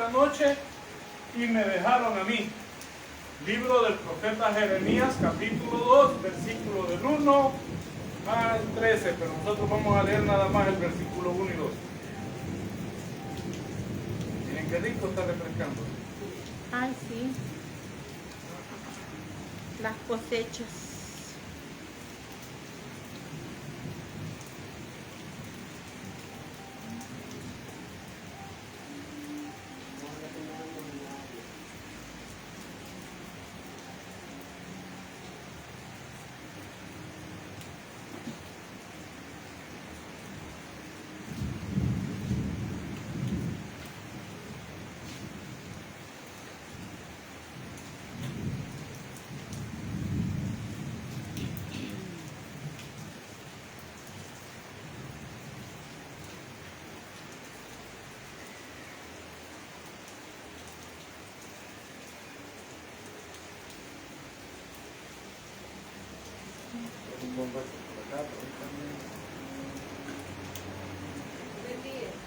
esta noche y me dejaron a mí. Libro del profeta Jeremías, capítulo 2, versículo del 1 al 13, pero nosotros vamos a leer nada más el versículo 1 y 2. Miren qué rico está refrescando. Ay, sí. Las cosechas.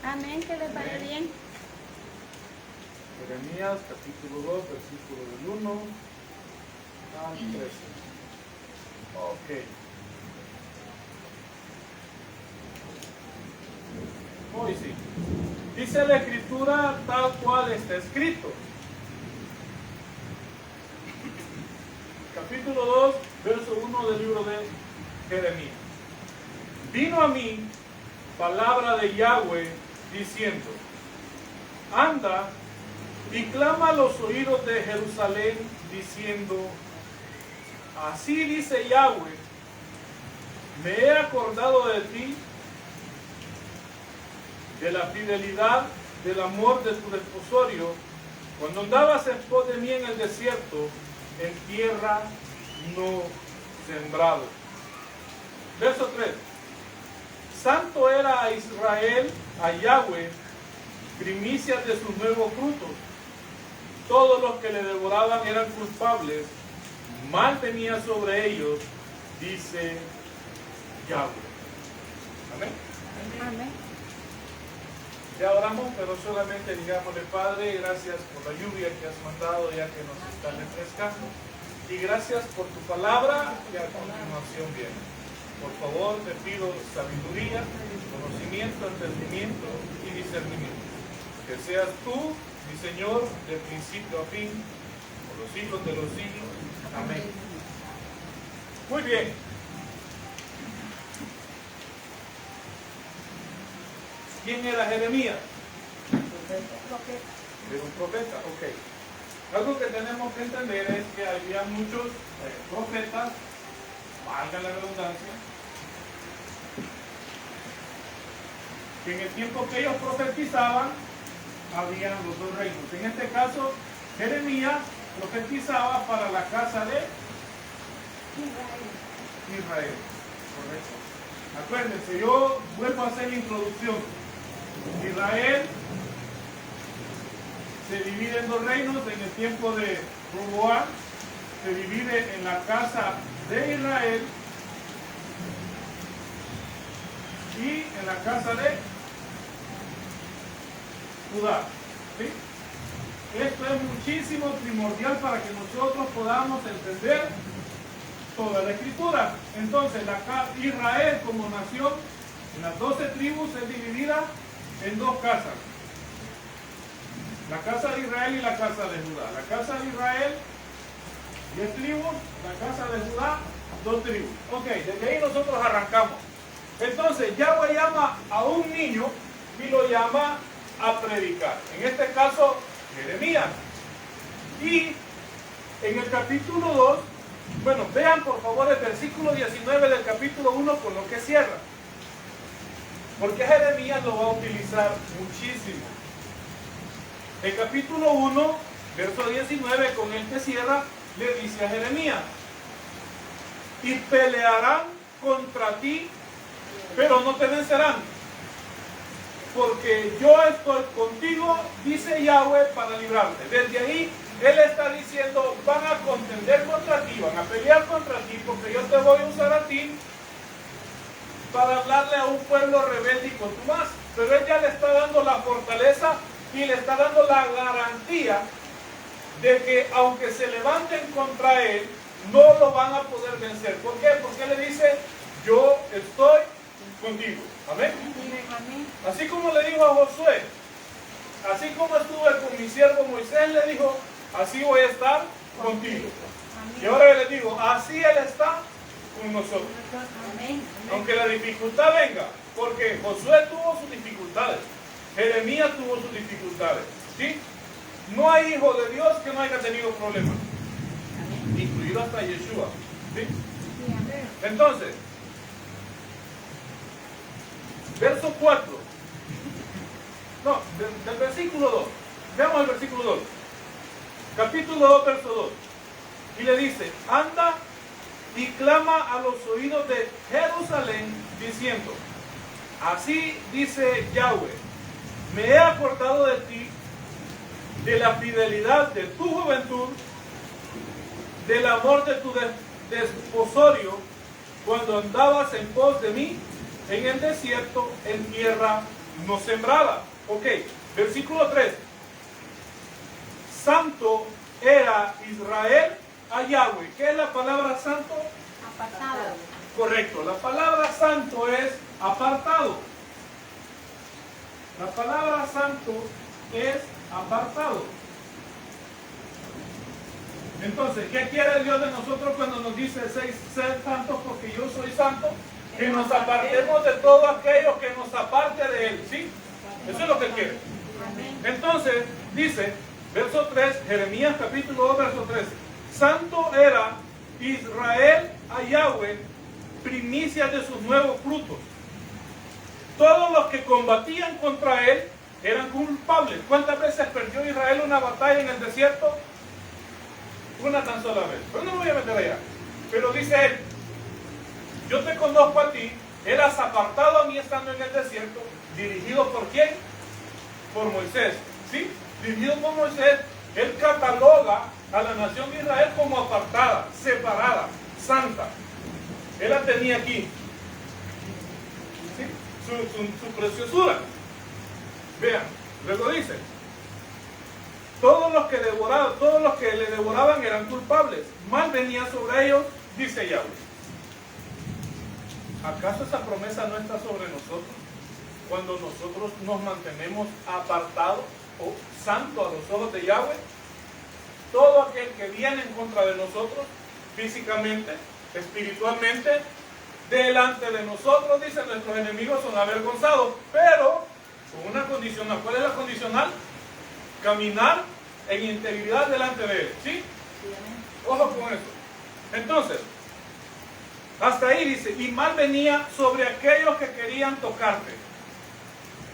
Amén, que les vaya bien. Jeremías capítulo 2, versículo del 1 al 13. Ok. Hoy sí. Dice la escritura tal cual está escrito. Capítulo 2, verso 1 del libro de Jeremías. Vino a mí palabra de Yahweh diciendo: anda y clama a los oídos de Jerusalén diciendo: así dice Yahweh, me he acordado de ti, de la fidelidad del amor de tu desposorio, cuando andabas en pos de mí en el desierto, en tierra no sembrado. Verso 3. Santo era a Israel, a Yahweh, primicias de sus nuevos frutos. Todos los que le devoraban eran culpables, mal venía sobre ellos, dice Yahweh. Amén. Amén. Ya oramos, pero solamente digámosle: Padre, gracias por la lluvia que has mandado ya que nos está refrescando. Y gracias por tu palabra que a continuación viene. Por favor, te pido sabiduría, conocimiento, entendimiento y discernimiento. Que seas tú, mi Señor, de principio a fin, por los siglos de los siglos. Amén. Muy bien. ¿Quién era Jeremías? Era un profeta, ok. Algo que tenemos que entender es que había muchos profetas, valga la redundancia, que en el tiempo que ellos profetizaban, habían los dos reinos. En este caso, Jeremías profetizaba para la casa de Israel. Correcto. Acuérdense, yo vuelvo a hacer la introducción. Israel se divide en dos reinos. En el tiempo de Roboam se divide en la casa de Israel y en la casa de Judá. ¿Sí? Esto es muchísimo primordial para que nosotros podamos entender toda la escritura. Entonces, Israel como nación, en las 12 tribus, es dividida en dos casas. La casa de Israel y la casa de Judá. La casa de Israel, 10 tribus. La casa de Judá, 2 tribus. Ok, desde ahí nosotros arrancamos. Entonces, Yahweh llama a un niño y lo llama a predicar. En este caso, Jeremías. Y en el capítulo 2, bueno, vean por favor el versículo 19 del capítulo 1 con lo que cierra. Porque Jeremías lo va a utilizar muchísimo. El capítulo 1, verso 19, con el que cierra, le dice a Jeremías: y pelearán contra ti, pero no te vencerán, porque yo estoy contigo, dice Yahweh, para librarte. Desde ahí, él está diciendo: van a contender contra ti, van a pelear contra ti, porque yo te voy a usar a ti para hablarle a un pueblo rebelde y contumaz. Pero él ya le está dando la fortaleza y le está dando la garantía de que aunque se levanten contra él, no lo van a poder vencer. ¿Por qué? Porque él le dice, yo estoy contigo. Amén. Amén. Así como le dijo a Josué, así como estuve con mi siervo Moisés, le dijo, así voy a estar contigo. Amén. Y ahora le digo, así él está con nosotros. Amén. Aunque la dificultad venga, porque Josué tuvo sus dificultades, Jeremías tuvo sus dificultades, ¿sí? No hay hijo de Dios que no haya tenido problemas, incluido hasta Yeshua, ¿sí? Sí, amén. Entonces, verso 4, no, del versículo 2, veamos el versículo 2, capítulo 2, verso 2, y le dice, anda y clama a los oídos de Jerusalén, diciendo, así dice Yahweh, me he acordado de ti, de la fidelidad de tu juventud, del amor de tu desposorio, cuando andabas en pos de mí, en el desierto, en tierra no sembrada. Ok, versículo 3. Santo era Israel a Yahweh. ¿Qué es la palabra santo? Apartado. Correcto, la palabra santo es apartado. La palabra santo es apartado. Entonces, ¿qué quiere Dios de nosotros cuando nos dice ser santos porque yo soy santo? Que nos apartemos de todo aquello que nos aparte de Él, ¿sí? Eso es lo que Él quiere. Amén. Entonces, dice, verso 3, Jeremías capítulo 2, verso 13. Santo era Israel a Yahweh, primicia de sus nuevos frutos. Todos los que combatían contra Él eran culpables. ¿Cuántas veces perdió Israel una batalla en el desierto? Una tan sola vez. Pero no me voy a meter allá. Pero dice Él, yo te conozco a ti, eras apartado a mí estando en el desierto, dirigido por quién? Por Moisés. ¿Sí? Dirigido por Moisés, Él cataloga a la nación de Israel como apartada, separada, santa. Él la tenía aquí. ¿Sí? Su preciosura. Vean, luego dice, todos los que le devoraban eran culpables. Mal venía sobre ellos, dice Yahweh. ¿Acaso esa promesa no está sobre nosotros? Cuando nosotros nos mantenemos apartados o santos a los ojos de Yahweh, todo aquel que viene en contra de nosotros, físicamente, espiritualmente, delante de nosotros, dice, nuestros enemigos son avergonzados, pero con una condicional. ¿Cuál es la condicional? Caminar en integridad delante de Él, ¿sí? Ojo con eso. Entonces, hasta ahí dice, y mal venía sobre aquellos que querían tocarte.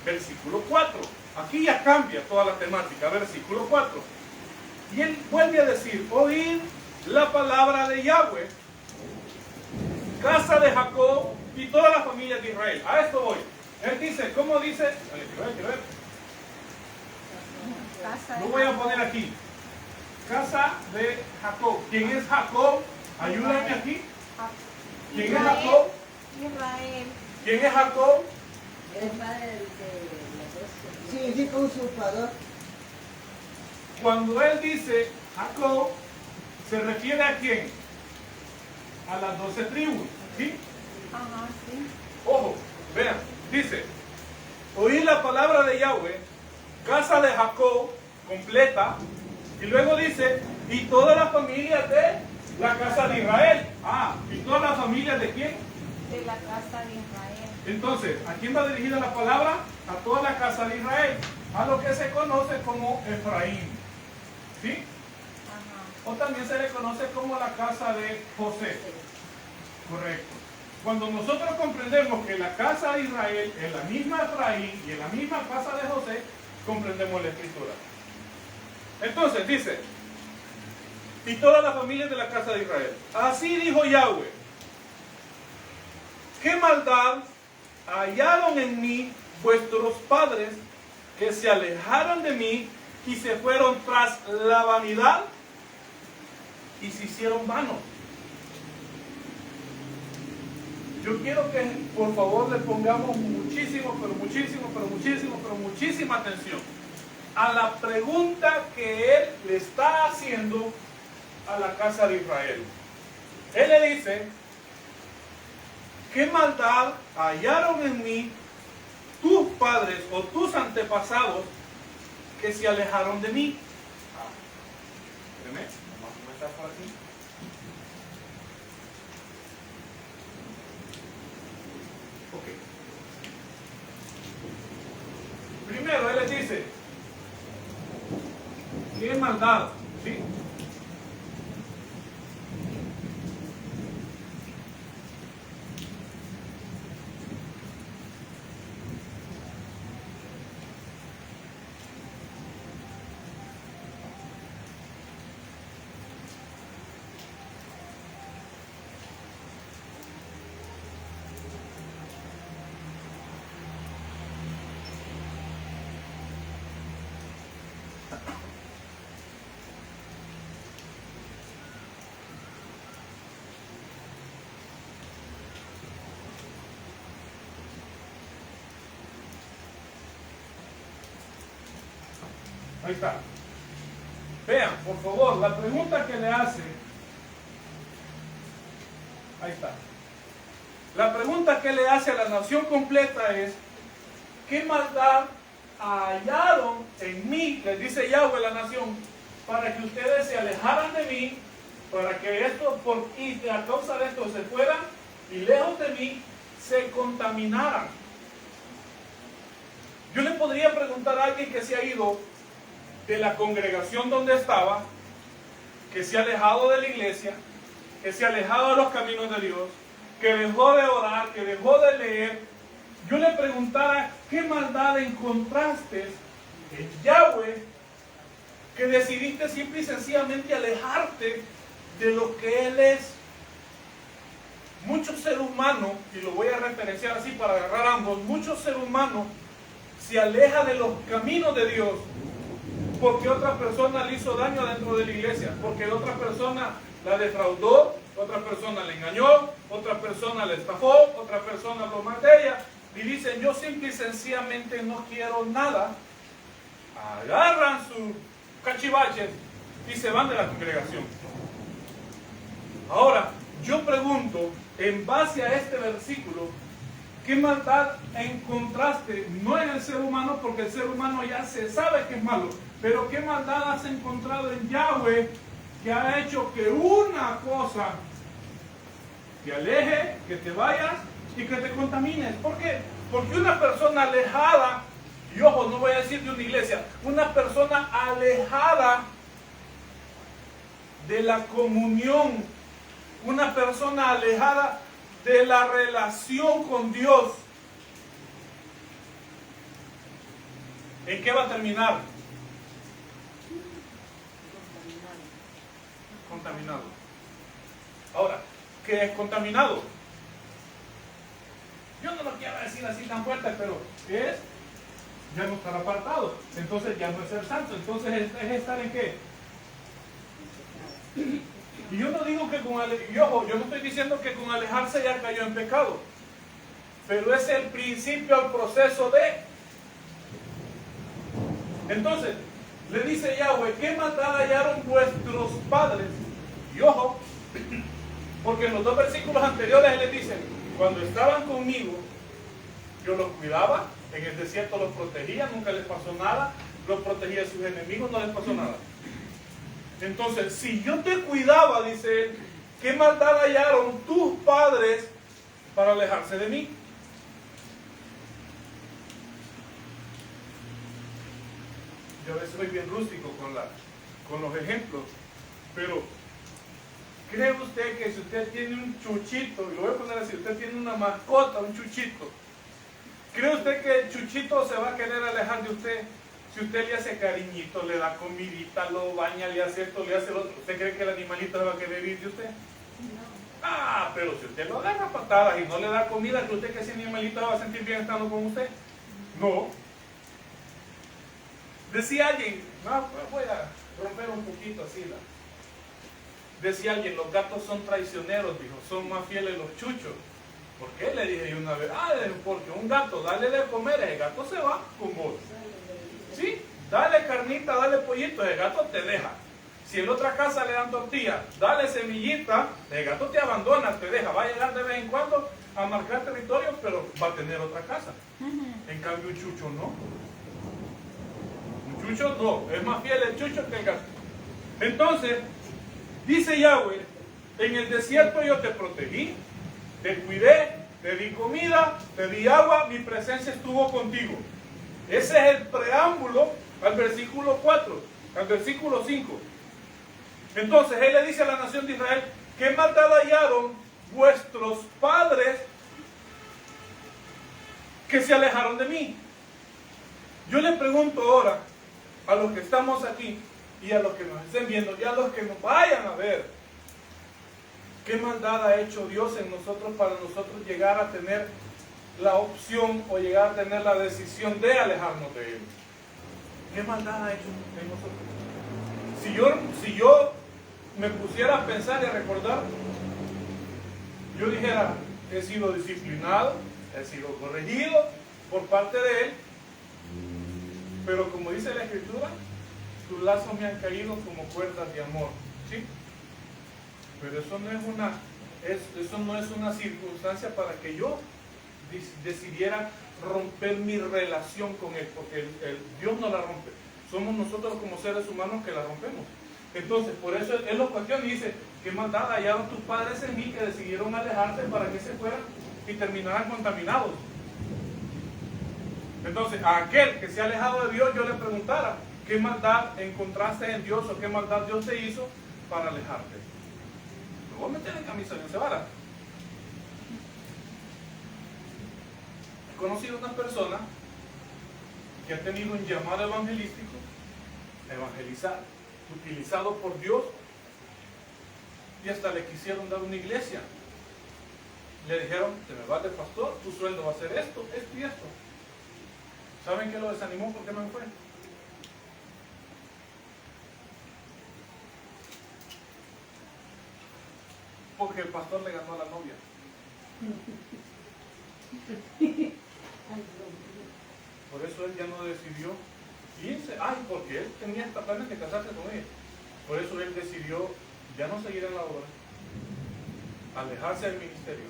Versículo 4. Aquí ya cambia toda la temática. Versículo 4. Y él vuelve a decir, oíd la palabra de Yahweh, casa de Jacob y todas las familias de Israel. A esto voy. Él dice, ¿cómo dice? Quiero ver. Lo voy a poner aquí. Casa de Jacob. ¿Quién es Jacob? Ayúdame aquí. ¿Quién es Jacob? Israel. ¿Quién es Jacob? El padre de la Significa usurpador. Cuando él dice Jacob, ¿se refiere a quién? A las 12 tribus, ¿sí? Ajá, sí. Ojo, vean, dice, oí la palabra de Yahweh, casa de Jacob, completa, y luego dice, y todas las familias de la casa de Israel. Ah, ¿y todas las familias de quién? De la casa de Israel. Entonces, ¿a quién va dirigida la palabra? A toda la casa de Israel, a lo que se conoce como Efraín, ¿sí? Ajá. O también se le conoce como la casa de José. Correcto. Cuando nosotros comprendemos que la casa de Israel es la misma Efraín y es la misma casa de José, comprendemos la escritura. Entonces dice, y todas las familias de la casa de Israel. Así dijo Yahweh, ¿qué maldad hallaron en mí vuestros padres que se alejaron de mí y se fueron tras la vanidad y se hicieron vanos? Yo quiero que por favor le pongamos muchísima atención. a la pregunta que él le está haciendo a la casa de Israel. Él le dice, ¿qué maldad hallaron en mí tus padres o tus antepasados que se alejaron de mí? Espérame, vamos a comenzar por aquí. Ok. Primero, él les dice, ¿qué maldad? ¿Sí? Ahí está. Vean, por favor, la pregunta que le hace. Ahí está. La pregunta que le hace a la nación completa es, ¿qué maldad hallaron en mí? Les dice Yahweh a la nación, para que ustedes se alejaran de mí, para que esto, y a causa de esto se fueran y lejos de mí se contaminaran. Yo le podría preguntar a alguien que se ha ido de la congregación donde estaba, que se ha alejado de la iglesia, que se ha alejado de los caminos de Dios, que dejó de orar, que dejó de leer. Yo le preguntara, ¿qué maldad encontraste en Yahweh que decidiste simple y sencillamente alejarte de lo que Él es? Muchos seres humanos, y lo voy a referenciar así para agarrar ambos, muchos seres humanos se alejan de los caminos de Dios porque otra persona le hizo daño dentro de la iglesia, porque otra persona la defraudó, otra persona le engañó, otra persona le estafó, otra persona habló mal de ella, y dicen, yo simple y sencillamente no quiero nada. Agarran sus cachivaches y se van de la congregación. Ahora, yo pregunto, en base a este versículo, ¿qué maldad encontraste? No en el ser humano, porque el ser humano ya se sabe que es malo, pero ¿qué maldad has encontrado en Yahweh que ha hecho que una cosa te aleje, que te vayas y que te contamines? ¿Por qué? Porque una persona alejada, y ojo, no voy a decir de una iglesia, una persona alejada de la comunión, una persona alejada de la relación con Dios, ¿en qué va a terminar? Contaminado. Ahora, ¿qué es contaminado? Yo no lo quiero decir así tan fuerte, pero ¿qué es? Ya no estar apartado. Entonces ya no es ser santo. Entonces es estar en qué. Y yo no digo que yo no estoy diciendo que con alejarse ya cayó en pecado. Pero es el principio al proceso de. Entonces, le dice Yahweh, ¿qué maldad hallaron vuestros padres? Y ojo, porque en los dos versículos anteriores él les dice, cuando estaban conmigo, yo los cuidaba, en el desierto los protegía, nunca les pasó nada, los protegía de sus enemigos, no les pasó nada. Entonces, si yo te cuidaba, dice él, ¿qué maldad hallaron tus padres para alejarse de mí? Yo a veces soy bien rústico con los ejemplos, pero ¿cree usted que si usted tiene un chuchito, y lo voy a poner así, usted tiene una mascota, un chuchito, ¿cree usted que el chuchito se va a querer alejar de usted? Si usted le hace cariñito, le da comidita, lo baña, le hace esto, le hace lo otro, ¿usted cree que el animalito se va a querer ir de usted? No. Ah, pero si usted lo agarra a patadas y no le da comida, ¿cree usted que ese animalito va a sentir bien estando con usted? No. Decía alguien, no, voy a romper un poquito así. Decía alguien, los gatos son traicioneros, dijo, son más fieles los chuchos. ¿Por qué? Le dije yo una vez, porque un gato, dale de comer, el gato se va con vos. ¿Sí? dale carnita, dale pollito, el gato te deja. Si en otra casa le dan tortilla, dale semillita, el gato te abandona, te deja. Va a llegar de vez en cuando a marcar territorio, pero va a tener otra casa. En cambio, un chucho no. Un chucho no. Es más fiel el chucho que el gato. Entonces, dice Yahweh, en el desierto yo te protegí, te cuidé, te di comida, te di agua, mi presencia estuvo contigo. Ese es el preámbulo al versículo 4, al versículo 5. Entonces él le dice a la nación de Israel: ¿qué maldad hallaron vuestros padres que se alejaron de mí? Yo le pregunto ahora a los que estamos aquí y a los que nos estén viendo y a los que nos vayan a ver, ¿qué maldad ha hecho Dios en nosotros para nosotros llegar a tener la opción o llegar a tener la decisión de alejarnos de Él? ¿Qué maldad ha hecho en nosotros? Si yo me pusiera a pensar y a recordar, yo dijera: he sido disciplinado, he sido corregido por parte de Él, pero como dice la Escritura, tus lazos me han caído como cuerdas de amor, ¿sí? Pero eso no es una circunstancia para que yo decidiera romper mi relación con Él, porque Dios no la rompe. Somos nosotros como seres humanos que la rompemos. Entonces, por eso Él los cuestiona y dice: ¿qué maldad hallaron tus padres en mí que decidieron alejarse para que se fueran y terminaran contaminados? Entonces, a aquel que se ha alejado de Dios, yo le preguntara: ¿qué maldad encontraste en Dios o qué maldad Dios te hizo para alejarte? No voy a meter en camisa de once varas. He conocido una persona que ha tenido un llamado evangelístico, evangelizar, utilizado por Dios, y hasta le quisieron dar una iglesia. Le dijeron: te me vas de pastor, tu sueldo va a ser esto, esto y esto. ¿Saben qué lo desanimó? ¿Por qué no fue? Porque el pastor le ganó a la novia. Por eso él ya no decidió irse. Porque él tenía esta planes de casarse con ella. Por eso él decidió ya no seguir en la obra, alejarse del ministerio.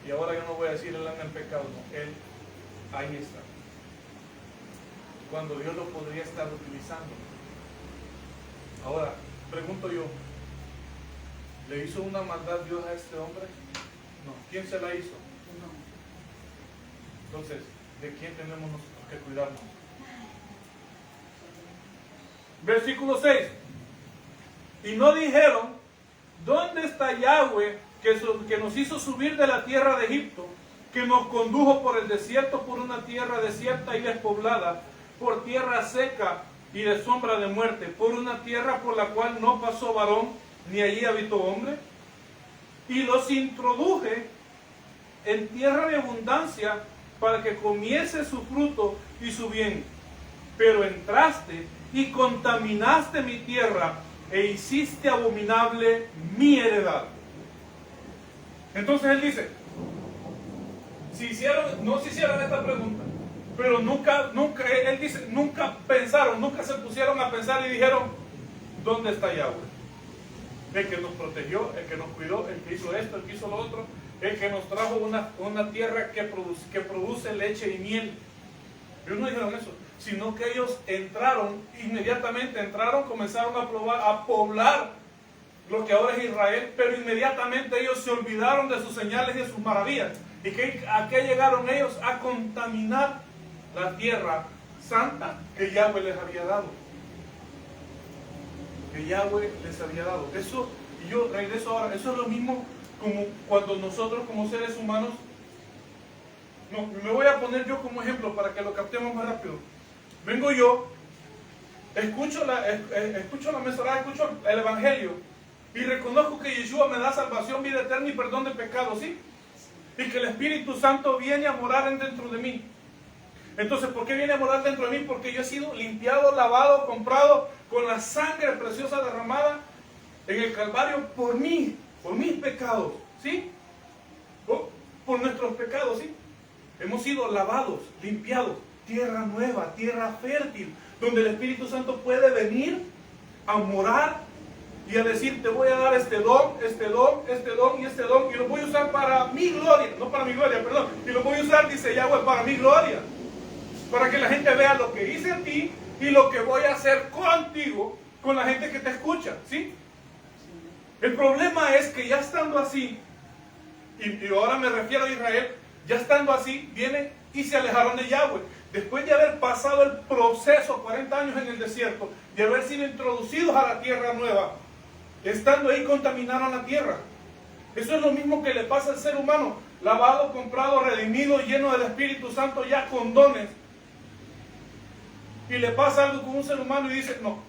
Y ahora yo no voy a decir él anda en pecado, no, él ahí está. Cuando Dios lo podría estar utilizando. Ahora, pregunto yo, ¿le hizo una maldad Dios a este hombre? No. ¿Quién se la hizo? No. Entonces, ¿de quién tenemos nosotros que cuidarnos? Versículo 6. Y no dijeron: ¿dónde está Yahweh que nos hizo subir de la tierra de Egipto, que nos condujo por el desierto, por una tierra desierta y despoblada, por tierra seca y de sombra de muerte, por una tierra por la cual no pasó varón, ni allí habitó hombre? Y los introduje en tierra de abundancia para que comiese su fruto y su bien. Pero entraste y contaminaste mi tierra e hiciste abominable mi heredad. Entonces él dice, no se hicieron esta pregunta, pero él dice, nunca pensaron, nunca se pusieron a pensar y dijeron: ¿dónde está Yahweh? El que nos protegió, el que nos cuidó, el que hizo esto, el que hizo lo otro, el que nos trajo una tierra que produce leche y miel. Ellos no dijeron eso, sino que ellos inmediatamente entraron, comenzaron a poblar lo que ahora es Israel, pero inmediatamente ellos se olvidaron de sus señales y de sus maravillas. ¿Y a qué llegaron ellos? A contaminar la tierra santa que Yahweh les había dado. Que Yahweh les había dado. Eso, y yo regreso ahora, eso es lo mismo como cuando nosotros como seres humanos, me voy a poner yo como ejemplo para que lo captemos más rápido. Vengo yo, escucho la Mesorá, escucho el Evangelio y reconozco que Yeshua me da salvación, vida eterna y perdón de pecados, ¿sí? Y que el Espíritu Santo viene a morar dentro de mí. Entonces, ¿por qué viene a morar dentro de mí? Porque yo he sido limpiado, lavado, comprado con la sangre preciosa derramada en el Calvario por mí, por mis pecados, ¿sí? Por nuestros pecados, ¿sí? Hemos sido lavados, limpiados. tierra nueva, tierra fértil, donde el Espíritu Santo puede venir a morar y a decir, te voy a dar este don, este don, este don y este don, y lo voy a usar para mi gloria, no para mi gloria, perdón, y lo voy a usar, dice Yahweh, para mi gloria, para que la gente vea lo que hice en ti y lo que voy a hacer contigo, con la gente que te escucha, ¿sí? El problema es que ya estando así, y ahora me refiero a Israel, ya estando así, vienen y se alejaron de Yahweh. Después de haber pasado el proceso, 40 años en el desierto, de haber sido introducidos a la tierra nueva, estando ahí contaminaron la tierra. Eso es lo mismo que le pasa al ser humano, lavado, comprado, redimido, lleno del Espíritu Santo, ya con dones. Y le pasa algo con un ser humano y dice, no,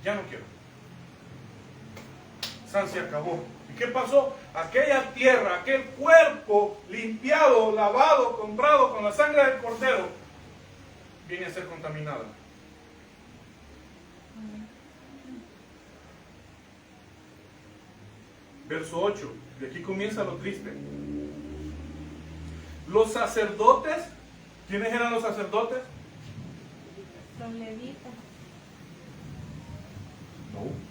ya no quiero. Se acabó. ¿Y qué pasó? Aquella tierra, aquel cuerpo limpiado, lavado, comprado con la sangre del Cordero, viene a ser contaminada. Verso 8, de aquí comienza lo triste. Los sacerdotes, ¿quiénes eran los sacerdotes? Los levitas. No.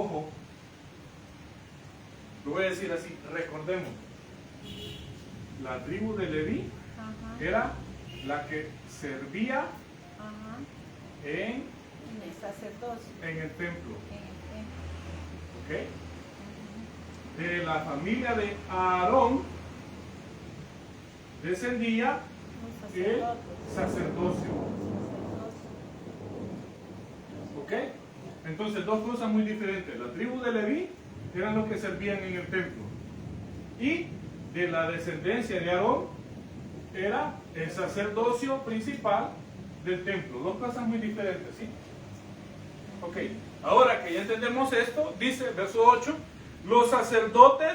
Ojo, lo voy a decir así, recordemos, la tribu de Leví Ajá. era la que servía Ajá. en En el sacerdocio. el templo, En el templo. ¿ok? De la familia de Aarón descendía Los el sacerdotes. sacerdocio, ¿ok? Entonces, dos cosas muy diferentes. La tribu de Leví eran los que servían en el templo. Y de la descendencia de Aarón era el sacerdocio principal del templo. Dos cosas muy diferentes, ¿sí? Ok, ahora que ya entendemos esto, dice verso 8, los sacerdotes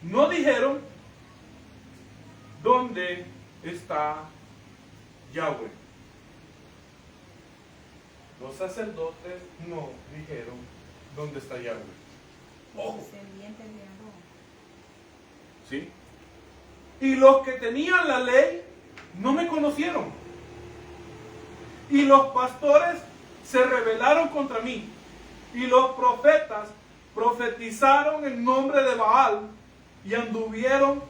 no dijeron dónde está Yahweh. Los sacerdotes no dijeron dónde está Yahweh. Los descendientes de Aarón. ¿Sí? Y los que tenían la ley no me conocieron. Y los pastores se rebelaron contra mí. Y los profetas profetizaron en nombre de Baal y anduvieron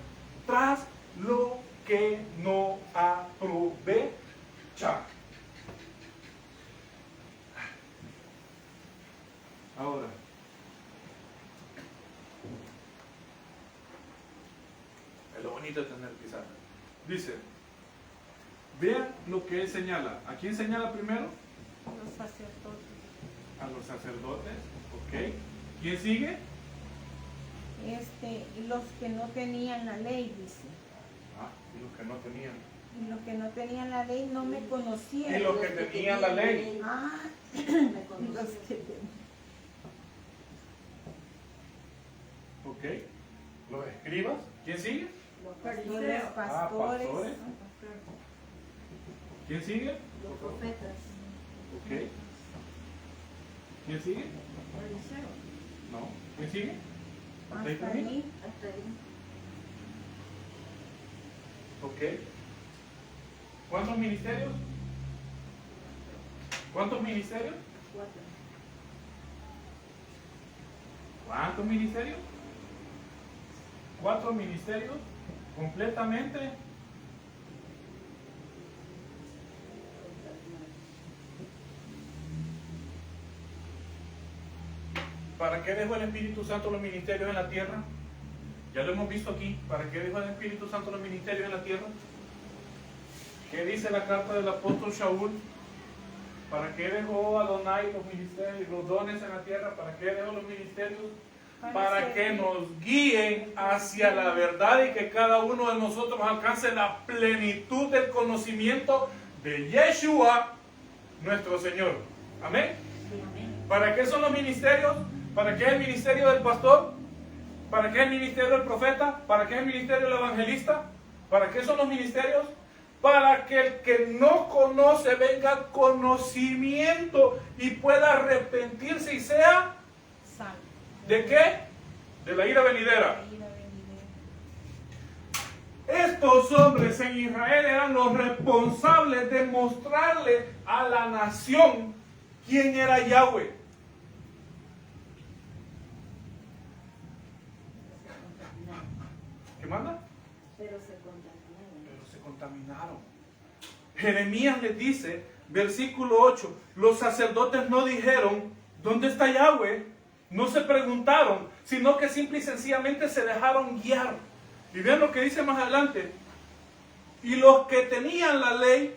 tras lo que no aprovecha. Ahora, es lo bonito de tener pizarra. Dice, vean lo que él señala. ¿A quién señala primero? Los sacerdotes. A los sacerdotes, ¿ok? ¿Quién sigue? Los que no tenían la ley, dice. Ah, y los que no tenían. Y los que no tenían la ley no me conocían. Y los que tenían la ley. Ah, Me los conocen. que tenían. ¿Ok? Los escribas. ¿Quién sigue? Los Los fariseos, pastores. pastores. ¿Quién sigue? los profetas, ¿Ok? ¿Quién sigue? fariseos, No. ¿Quién sigue? ¿Hasta ahí Hasta termina? ahí. hasta ahí. ¿Ok? ¿Cuántos ministerios? ¿Cuántos ministerios? 4. ¿Cuántos ministerios? 4 ministerios completamente. ¿Para qué dejó el Espíritu Santo los ministerios en la tierra? Ya lo hemos visto aquí. ¿Para qué dejó el Espíritu Santo los ministerios en la tierra? ¿Qué dice la carta del apóstol Shaul? ¿Para qué dejó Adonai los ministerios, los dones en la tierra? ¿Para qué dejó los ministerios? Para que nos guíen hacia la verdad y que cada uno de nosotros alcance la plenitud del conocimiento de Yeshua, nuestro Señor. Amén. ¿Para qué son los ministerios? ¿Para qué es el ministerio del pastor? ¿Para qué es el ministerio del profeta? ¿Para qué es el ministerio del evangelista? ¿Para qué son los ministerios? Para que el que no conoce venga al conocimiento y pueda arrepentirse y sea Salvo. ¿de qué? De la ira venidera. De ira venidera. estos hombres en Israel eran los responsables de mostrarle a la nación quién era Yahweh. ¿Qué manda? Pero se contaminaron. Pero se contaminaron. Jeremías les dice, versículo 8, los sacerdotes no dijeron, ¿dónde está Yahweh? No se preguntaron, sino que simple y sencillamente se dejaron guiar. Y vean lo que dice más adelante. Y los que tenían la ley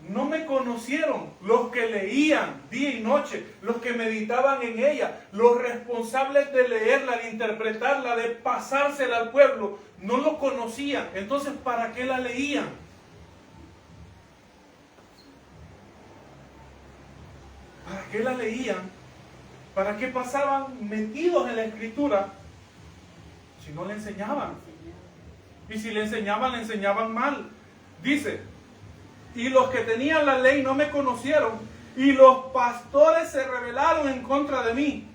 no me conocieron, los que leían día y noche, los que meditaban en ella, los responsables de leerla, de interpretarla, de pasársela al pueblo, no lo conocían. Entonces, ¿para qué la leían? ¿Para qué la leían? ¿Para qué pasaban metidos en la escritura si no le enseñaban? Y si le enseñaban mal. Dice, y los que tenían la ley no me conocieron, y los pastores se rebelaron en contra de mí.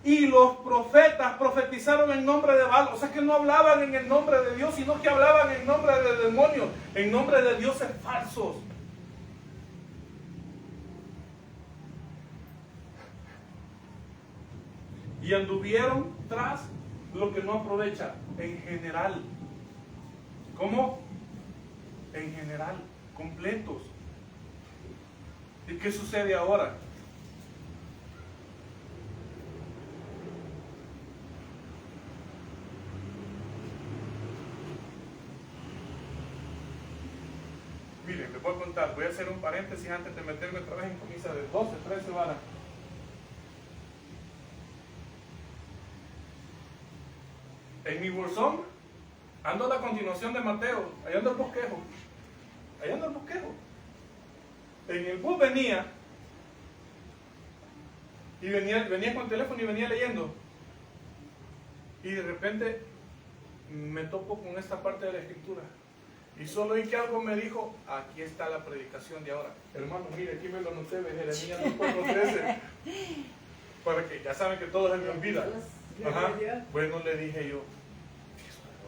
Y los profetas profetizaron en nombre de Baal. O sea que no hablaban en el nombre de Dios, sino que hablaban en nombre de demonios, en nombre de dioses falsos. Y anduvieron tras lo que no aprovecha, en general. ¿Cómo? En general, completos. ¿Y qué sucede ahora? Miren, les voy a contar, voy a hacer un paréntesis antes de meterme otra vez en camisa de 12, 13 varas. En mi bolsón ando a la continuación de Mateo, ahí anda el bosquejo. Ahí anda el bosquejo. En el bus venía con el teléfono y venía leyendo. Y de repente me topo con esta parte de la escritura. Y solo oí que algo me dijo, aquí está la predicación de ahora. Hermano, mire, aquí me lo anoté de Jeremías 2:13. Para que ya saben que todo se me olvida. Ajá. Bueno, le dije yo,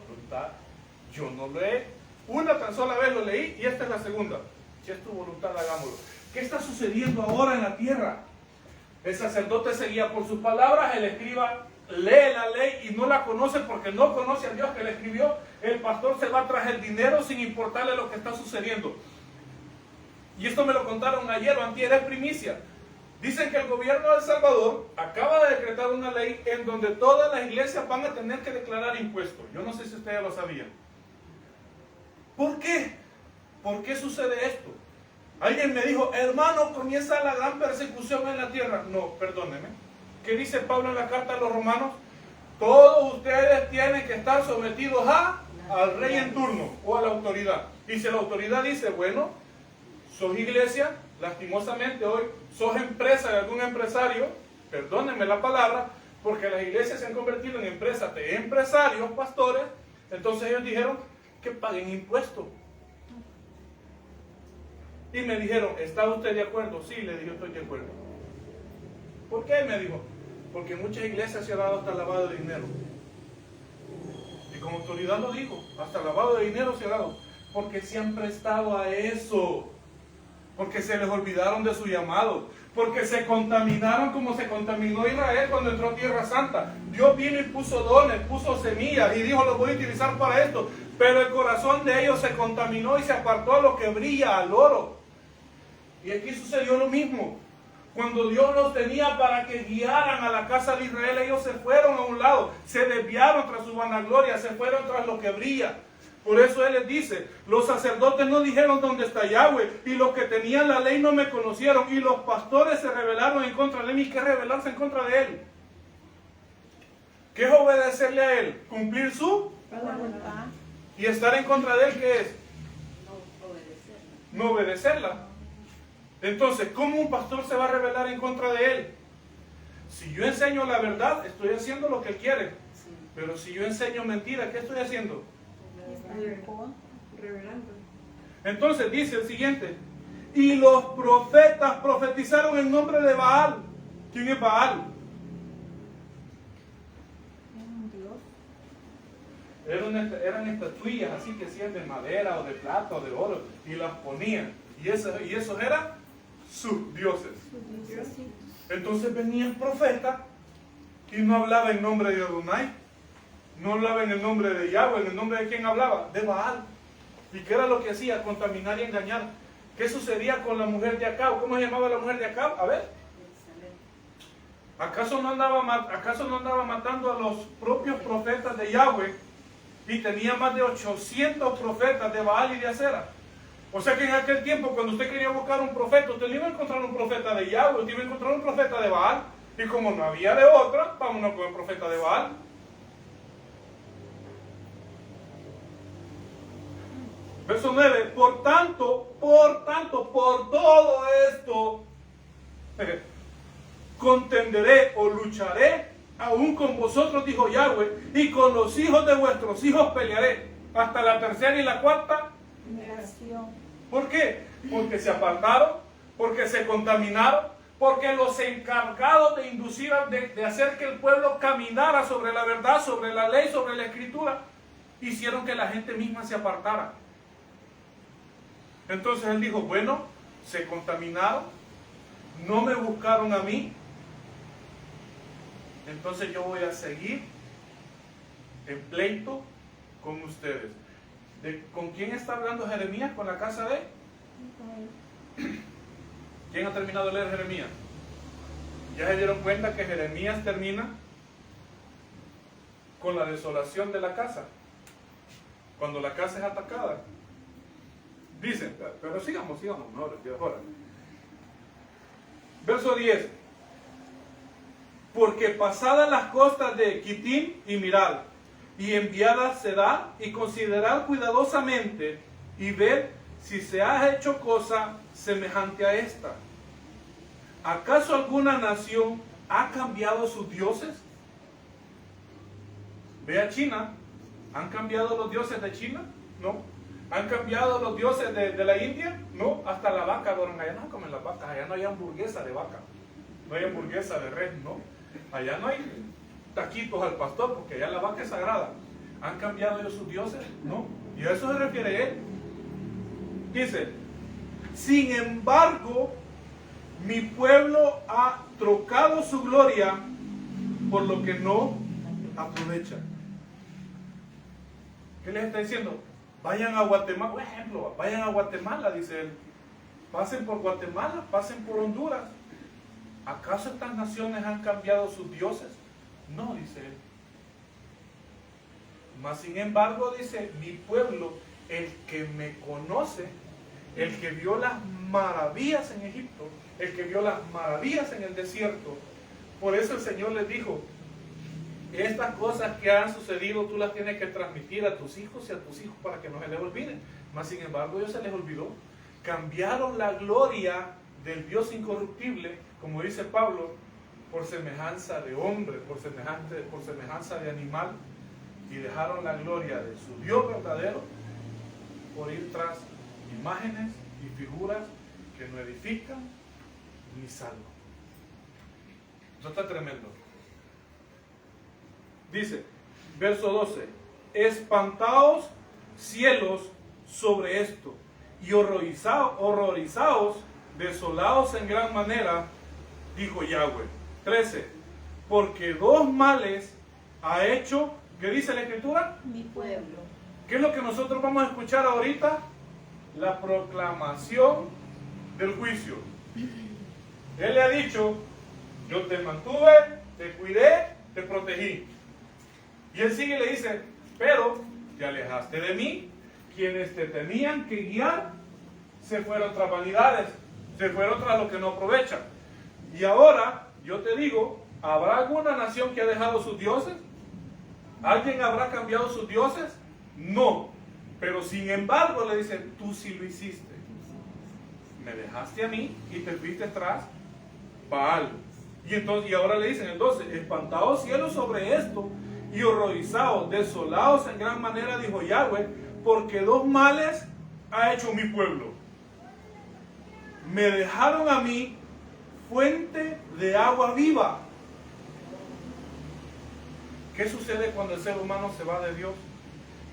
voluntad, yo no lo he, una tan sola vez lo leí y esta es la segunda. Si es tu voluntad, hagámoslo. ¿Qué está sucediendo ahora en la tierra? El sacerdote se guía por sus palabras, el escriba lee la ley y no la conoce porque no conoce a Dios que le escribió. El pastor se va tras el dinero sin importarle lo que está sucediendo. Y esto me lo contaron ayer o antier, es primicia. Dicen que el gobierno de El Salvador acaba de decretar una ley en donde todas las iglesias van a tener que declarar impuestos. Yo no sé si ustedes lo sabían. ¿Por qué? ¿Por qué sucede esto? Alguien me dijo, hermano, comienza la gran persecución en la tierra. No, perdóneme. ¿Qué dice Pablo en la carta a los romanos? Todos ustedes tienen que estar sometidos al rey en turno o a la autoridad. Y si la autoridad dice, bueno, sos iglesia, lastimosamente hoy sos empresa de algún empresario, perdónenme la palabra, porque las iglesias se han convertido en empresas de empresarios, pastores, entonces ellos dijeron que paguen impuestos. Y me dijeron, ¿está usted de acuerdo? Sí, le dije, yo estoy de acuerdo. ¿Por qué? Me dijo, porque muchas iglesias se han dado hasta lavado de dinero. Y como autoridad lo digo, hasta lavado de dinero se ha dado, porque se han prestado a eso. Porque se les olvidaron de su llamado, porque se contaminaron como se contaminó Israel cuando entró a Tierra Santa. Dios vino y puso dones, puso semillas y dijo, los voy a utilizar para esto, pero el corazón de ellos se contaminó y se apartó a lo que brilla, al oro. Y aquí sucedió lo mismo. Cuando Dios los tenía para que guiaran a la casa de Israel, ellos se fueron a un lado, se desviaron tras su vanagloria, se fueron tras lo que brilla. Por eso Él les dice, los sacerdotes no dijeron dónde está Yahweh, y los que tenían la ley no me conocieron, y los pastores se rebelaron en contra de mí. ¿Qué es rebelarse en contra de Él? ¿Qué es obedecerle a Él? Cumplir su voluntad. y estar en contra de Él, ¿qué es? obedecerla. No obedecerla. Entonces, ¿cómo un pastor se va a rebelar en contra de Él? Si yo enseño la verdad, estoy haciendo lo que Él quiere. Sí. Pero si yo enseño mentira, ¿qué estoy haciendo? Revelando. Entonces dice el siguiente, y los profetas profetizaron en nombre de Baal. ¿Quién es Baal? Es un Dios. Eran estatuillas así que hacían de madera o de plata o de oro y las ponían. Y esos eran sus dioses. Sus diosesitos. Entonces venía el profeta y no hablaba en nombre de Adonai, no hablaba en el nombre de Yahweh. ¿En el nombre de quién hablaba? De Baal. ¿Y qué era lo que hacía? Contaminar y engañar. ¿Qué sucedía con la mujer de Acab? ¿Cómo se llamaba la mujer de Acab? A ver. ¿Acaso no andaba matando a los propios profetas de Yahweh? Y tenía más de 800 profetas de Baal y de Acera. O sea que en aquel tiempo, cuando usted quería buscar un profeta, usted no iba a encontrar un profeta de Yahweh, usted iba a encontrar un profeta de Baal. Y como no había de otra, vámonos con el profeta de Baal. Verso 9, por tanto, por todo esto, contenderé o lucharé aún con vosotros, dijo Yahweh, y con los hijos de vuestros hijos pelearé, hasta la tercera y la cuarta Generación. ¿Por qué? Porque se apartaron, porque se contaminaron, porque los encargados de inducir, de hacer que el pueblo caminara sobre la verdad, sobre la ley, sobre la escritura, hicieron que la gente misma se apartara. Entonces él dijo, bueno, se contaminaron, no me buscaron a mí, entonces yo voy a seguir en pleito con ustedes. ¿Con quién está hablando Jeremías? ¿Con la casa de? ¿Quién ha terminado de leer Jeremías? ¿Ya se dieron cuenta que Jeremías termina con la desolación de la casa? Cuando la casa es atacada. Dicen, pero sigamos, mejor. Verso 10. Porque pasadas las costas de Quitim y Miral, y enviada será, y considerad cuidadosamente, y ver si se ha hecho cosa semejante a esta. ¿Acaso alguna nación ha cambiado sus dioses? Ve a China. ¿Han cambiado los dioses de China? No. ¿Han cambiado los dioses de la India? No. Hasta la vaca adoran. Allá no comen las vacas. Allá no hay hamburguesa de vaca. No hay hamburguesa de res, no. Allá no hay taquitos al pastor, porque allá la vaca es sagrada. ¿Han cambiado ellos sus dioses? No. Y a eso se refiere él. Dice, sin embargo, mi pueblo ha trocado su gloria por lo que no aprovecha. ¿Qué les está diciendo? Vayan a Guatemala, por ejemplo, vayan a Guatemala, dice él. Pasen por Guatemala, pasen por Honduras. ¿Acaso estas naciones han cambiado sus dioses? No, dice él. Mas sin embargo, dice, mi pueblo, el que me conoce, el que vio las maravillas en Egipto, el que vio las maravillas en el desierto, por eso el Señor les dijo, estas cosas que han sucedido tú las tienes que transmitir a tus hijos y a tus hijos para que no se les olviden. Mas sin embargo, ellos se les olvidó. Cambiaron la gloria del Dios incorruptible, como dice Pablo, por semejanza de hombre, por semejanza de animal, y dejaron la gloria de su Dios verdadero por ir tras imágenes y figuras que no edifican ni salvan. Eso está tremendo. Dice, verso 12, espantaos cielos sobre esto, y horrorizaos, desolados en gran manera, dijo Yahweh. 13, porque dos males ha hecho, ¿qué dice la Escritura? Mi pueblo. ¿Qué es lo que nosotros vamos a escuchar ahorita? La proclamación del juicio. Él le ha dicho, yo te mantuve, te cuidé, te protegí. Y él sigue y le dice, pero te alejaste de mí, quienes te tenían que guiar se fueron tras vanidades, se fueron tras lo que no aprovechan. Y ahora, yo te digo, ¿habrá alguna nación que ha dejado sus dioses? ¿Alguien habrá cambiado sus dioses? No. Pero sin embargo le dice, tú sí lo hiciste. Me dejaste a mí y te fuiste tras Baal. Y ahora le dicen el 12, espantados cielos sobre esto y horrorizados, desolados en gran manera, dijo Yahweh, porque dos males ha hecho mi pueblo. Me dejaron a mí fuente de agua viva. ¿Qué sucede cuando el ser humano se va de Dios?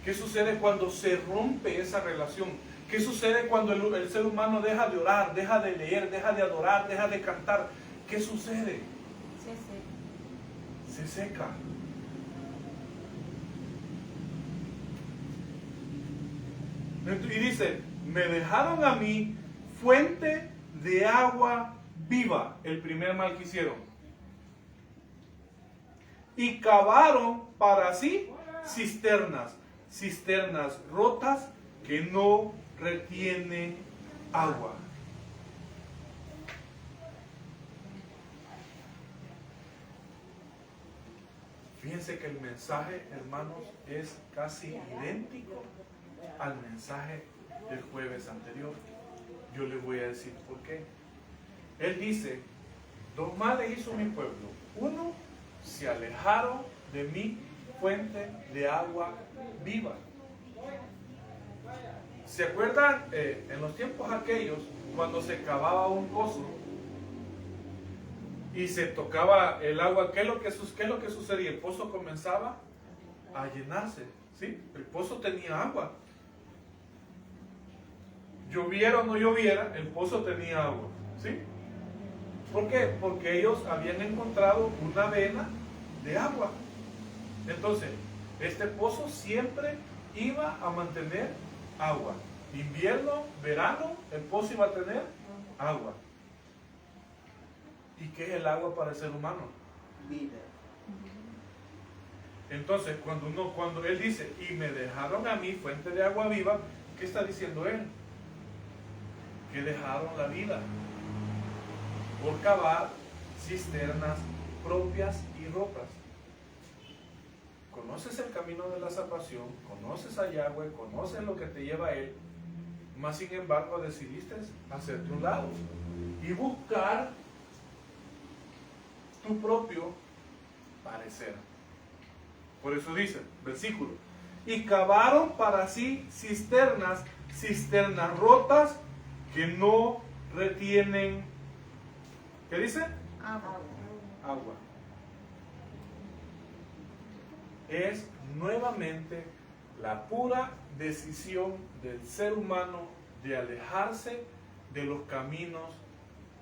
¿Qué sucede cuando se rompe esa relación? ¿Qué sucede cuando el ser humano deja de orar, deja de leer, deja de adorar, deja de cantar? ¿Qué sucede? Se seca. Y dice, me dejaron a mí fuente de agua viva, el primer mal que hicieron. Y cavaron para sí cisternas rotas que no retienen agua. Fíjense que el mensaje, hermanos, es casi idéntico al mensaje del jueves anterior. Yo les voy a decir por qué. Él dice, dos males hizo mi pueblo. Uno, se alejaron de mi fuente de agua viva. ¿Se acuerdan en los tiempos aquellos cuando se cavaba un pozo y se tocaba el agua? ¿Qué es lo que sucedía? El pozo comenzaba a llenarse, ¿sí? El pozo tenía agua. Lloviera o no lloviera, el pozo tenía agua, ¿sí? ¿Por qué? Porque ellos habían encontrado una vena de agua. Entonces, este pozo siempre iba a mantener agua. Invierno, verano, el pozo iba a tener agua. ¿Y qué es el agua para el ser humano? Vida. Entonces, cuando él dice, y me dejaron a mí fuente de agua viva, ¿qué está diciendo él? Que dejaron la vida por cavar cisternas propias y rotas. Conoces el camino de la salvación, conoces a Yahweh, conoces lo que te lleva a Él, mas sin embargo decidiste hacerte un lado y buscar tu propio parecer. Por eso dice, versículo, y cavaron para sí cisternas rotas que no retienen, ¿qué dice? Agua. Es nuevamente la pura decisión del ser humano de alejarse de los caminos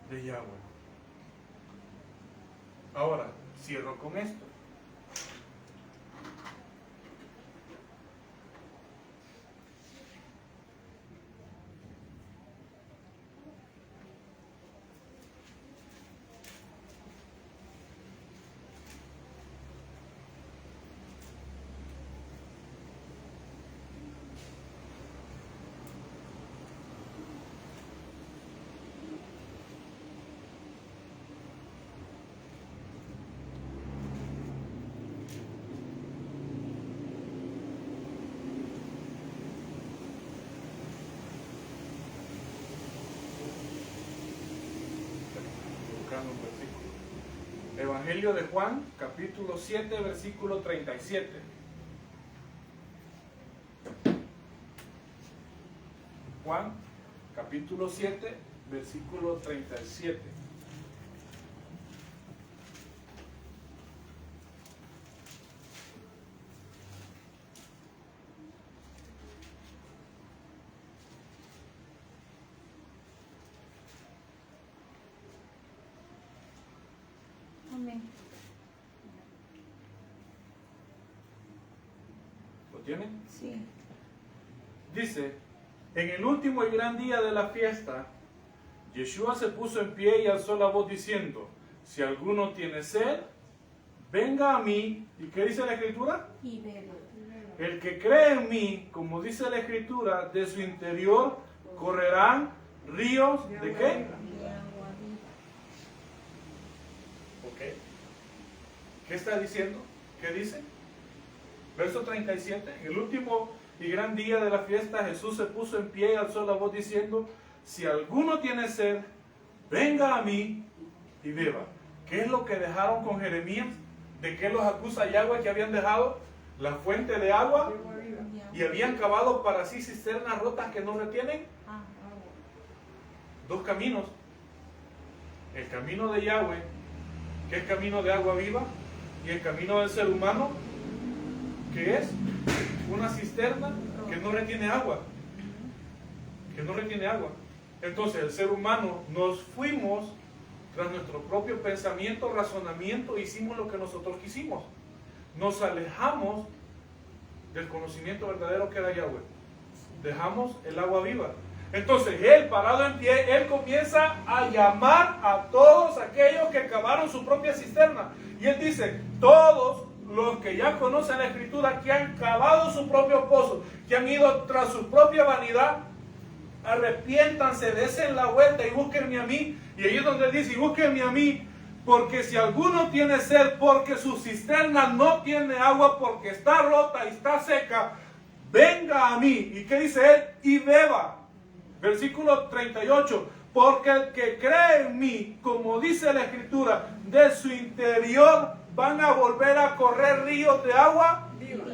de Yahweh. Ahora, cierro con esto. Evangelio de Juan, capítulo 7, versículo 37. Juan, capítulo 7, versículo 37. Amén. ¿Lo tienen? Sí. Dice, en el último y gran día de la fiesta, Yeshua se puso en pie y alzó la voz diciendo, si alguno tiene sed, venga a mí. ¿Y qué dice la Escritura? Y bebe. El que cree en mí, como dice la Escritura, de su interior correrán ríos ¿de qué? De agua viva. Ok. ¿Qué está diciendo? ¿Qué dice? Verso 37. En el último y gran día de la fiesta, Jesús se puso en pie y alzó la voz diciendo, si alguno tiene sed, venga a mí y beba. ¿Qué es lo que dejaron con Jeremías? ¿De qué los acusa Yahweh que habían dejado? La fuente de agua y habían cavado para sí cisternas rotas que no retienen. Dos caminos. El camino de Yahweh, que es camino de agua viva, y el camino del ser humano, que es una cisterna que no retiene agua. Que no retiene agua. Entonces el ser humano nos fuimos tras nuestro propio pensamiento, razonamiento, hicimos lo que nosotros quisimos. Nos alejamos del conocimiento verdadero que era Yahweh. Dejamos el agua viva. Entonces él, parado en pie, él comienza a llamar a todos aquellos que cavaron su propia cisterna. Y él dice, todos los que ya conocen la Escritura, que han cavado su propio pozo, que han ido tras su propia vanidad, arrepiéntanse, desen la vuelta y búsquenme a mí. Y ahí es donde dice, y búsquenme a mí, porque si alguno tiene sed, porque su cisterna no tiene agua, porque está rota y está seca, venga a mí. ¿Y qué dice él? Y beba. Versículo 38. Porque el que cree en mí, como dice la Escritura, de su interior van a volver a correr ríos de agua viva.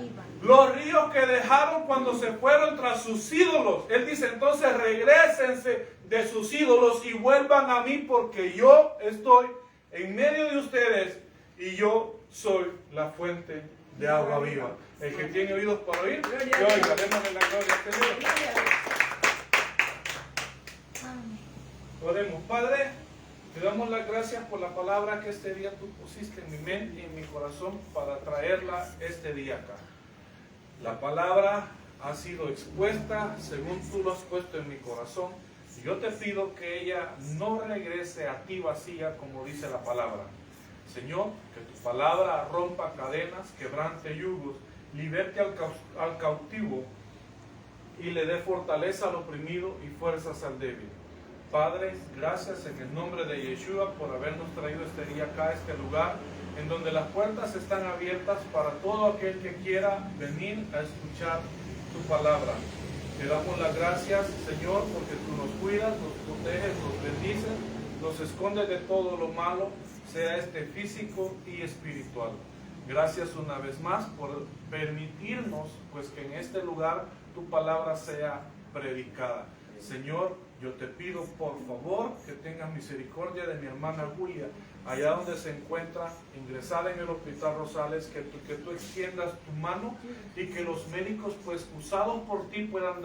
Los ríos que dejaron cuando se fueron tras sus ídolos. Él dice, entonces regrésense de sus ídolos y vuelvan a mí, porque yo estoy en medio de ustedes y yo soy la fuente de agua viva. El que tiene oídos para oír, que oiga. Démosle la gloria a este Dios. Oremos. Padre, te damos las gracias por la palabra que este día tú pusiste en mi mente y en mi corazón para traerla este día acá. La palabra ha sido expuesta según tú lo has puesto en mi corazón. Y yo te pido que ella no regrese a ti vacía, como dice la palabra. Señor, que tu palabra rompa cadenas, quebrante yugos, liberte al cautivo y le dé fortaleza al oprimido y fuerzas al débil. Padre, gracias en el nombre de Yeshua por habernos traído este día acá, a este lugar, en donde las puertas están abiertas para todo aquel que quiera venir a escuchar tu palabra. Te damos las gracias, Señor, porque tú nos cuidas, nos proteges, nos bendices, nos escondes de todo lo malo, sea este físico y espiritual. Gracias una vez más por permitirnos, pues, que en este lugar tu palabra sea predicada. Señor, yo te pido por favor que tengas misericordia de mi hermana Julia, allá donde se encuentra ingresada en el Hospital Rosales, que tú extiendas tu mano y que los médicos, pues usados por ti, puedan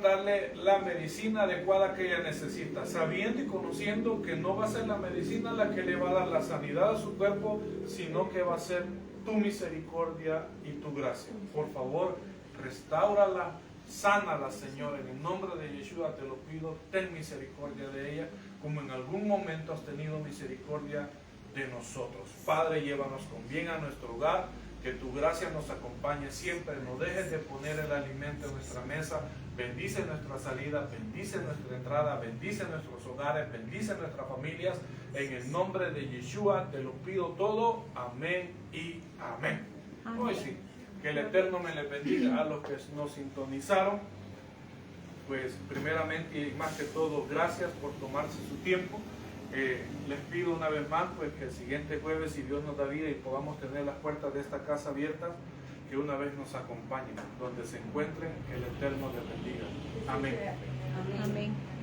darle la medicina adecuada que ella necesita, sabiendo y conociendo que no va a ser la medicina la que le va a dar la sanidad a su cuerpo, sino que va a ser tu misericordia y tu gracia. Por favor, restáurala, sánala, Señor, en el nombre de Yeshua te lo pido. Ten misericordia de ella, como en algún momento has tenido misericordia de nosotros. Padre, llévanos con bien a nuestro hogar, que tu gracia nos acompañe siempre. No dejes de poner el alimento en nuestra mesa. Bendice nuestra salida, bendice nuestra entrada, bendice nuestros hogares, bendice nuestras familias. En el nombre de Yeshua te lo pido todo. Amén y amén. Hoy sí. Que el Eterno me les bendiga a los que nos sintonizaron. Pues primeramente y más que todo, gracias por tomarse su tiempo. Les pido una vez más, pues, que el siguiente jueves, si Dios nos da vida y podamos tener las puertas de esta casa abiertas, que una vez nos acompañen. Donde se encuentren, que el Eterno les bendiga. Amén. Amén.